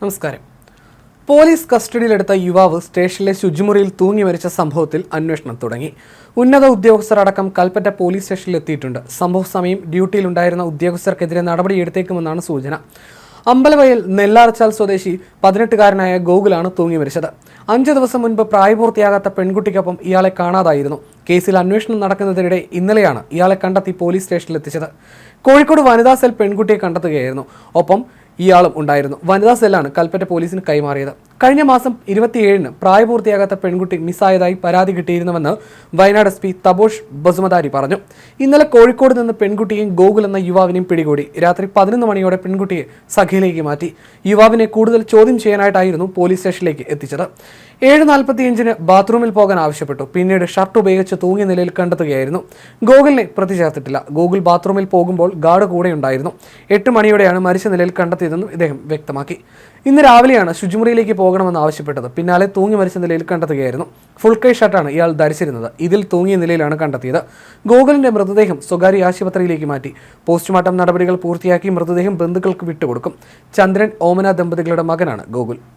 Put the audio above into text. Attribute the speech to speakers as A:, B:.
A: നമസ്കാരം. പോലീസ് കസ്റ്റഡിയിലെടുത്ത യുവാവ് സ്റ്റേഷനിലെ ശുചിമുറിയിൽ തൂങ്ങി മരിച്ച സംഭവത്തിൽ അന്വേഷണം തുടങ്ങി. ഉന്നത ഉദ്യോഗസ്ഥർ അടക്കം കൽപ്പറ്റ പോലീസ് സ്റ്റേഷനിൽ എത്തിയിട്ടുണ്ട്. സംഭവ സമയം ഡ്യൂട്ടിയിലുണ്ടായിരുന്ന ഉദ്യോഗസ്ഥർക്കെതിരെ നടപടിയെടുത്തേക്കുമെന്നാണ് സൂചന. അമ്പലവയൽ നെല്ലാർച്ചാൽ സ്വദേശി 18-കാരനായ ഗോകുലാണ് തൂങ്ങി മരിച്ചത്. 5 ദിവസം മുൻപ് പ്രായപൂർത്തിയാകാത്ത പെൺകുട്ടിക്കൊപ്പം ഇയാളെ കാണാതായിരുന്നു. കേസിൽ അന്വേഷണം നടക്കുന്നതിനിടെ ഇന്നലെയാണ് ഇയാളെ കണ്ടെത്തി പോലീസ് സ്റ്റേഷനിൽ എത്തിച്ചത്. കോഴിക്കോട് വനിതാ സെൽ പെൺകുട്ടിയെ കണ്ടെത്തുകയായിരുന്നു. ഒപ്പം ഇയാളും ഉണ്ടായിരുന്നു. വനിതാ സെല്ലാണ് കൽപ്പറ്റ പോലീസിന് കൈമാറിയത്. കഴിഞ്ഞ മാസം 27-ന് പ്രായപൂർത്തിയാകാത്ത പെൺകുട്ടി മിസ്സായതായി പരാതി കിട്ടിയിരുന്നുവെന്ന് വയനാട് SP തബോഷ് ബസുമതാരി പറഞ്ഞു. ഇന്നലെ കോഴിക്കോട് നിന്ന് പെൺകുട്ടിയെയും ഗോകുൽ എന്ന യുവാവിനെയും പിടികൂടി. രാത്രി 11 മണിയോടെ പെൺകുട്ടിയെ സഖിയിലേക്ക് മാറ്റി. യുവാവിനെ കൂടുതൽ ചോദ്യം ചെയ്യാനായിട്ടായിരുന്നു പോലീസ് സ്റ്റേഷനിലേക്ക് എത്തിച്ചത്. 7:45-ന് ബാത്റൂമിൽ പോകാൻ ആവശ്യപ്പെട്ടു. പിന്നീട് ഷർട്ട് ഉപയോഗിച്ച് തൂങ്ങിയ നിലയിൽ കണ്ടെത്തുകയായിരുന്നു. ഗോകുലിനെ പ്രതി ചേർത്തിട്ടില്ല. ഗോകുൽ ബാത്റൂമിൽ പോകുമ്പോൾ ഗാർഡ് കൂടെ ഉണ്ടായിരുന്നു. 8 മണിയോടെയാണ് മരിച്ച നിലയിൽ കണ്ടെത്തിയതെന്നും ഇദ്ദേഹം വ്യക്തമാക്കി. ഇന്ന് രാവിലെയാണ് ശുചിമുറിയിലേക്ക് പോകണമെന്ന് ആവശ്യപ്പെട്ടത്. പിന്നാലെ തൂങ്ങി മരിച്ച നിലയിൽ കണ്ടെത്തുകയായിരുന്നു. ഫുൾ കൈ ഷർട്ടാണ് ഇയാൾ ധരിച്ചിരുന്നത്. ഇതിൽ തൂങ്ങിയ നിലയിലാണ് കണ്ടെത്തിയത്. ഗോകുലിന്റെ മൃതദേഹം സ്വകാര്യ ആശുപത്രിയിലേക്ക് മാറ്റി. പോസ്റ്റ്മോർട്ടം നടപടികൾ പൂർത്തിയാക്കി മൃതദേഹം ബന്ധുക്കൾക്ക് വിട്ടുകൊടുക്കും. ചന്ദ്രൻ, ഓമന ദമ്പതികളുടെ മകനാണ് ഗോകുൽ.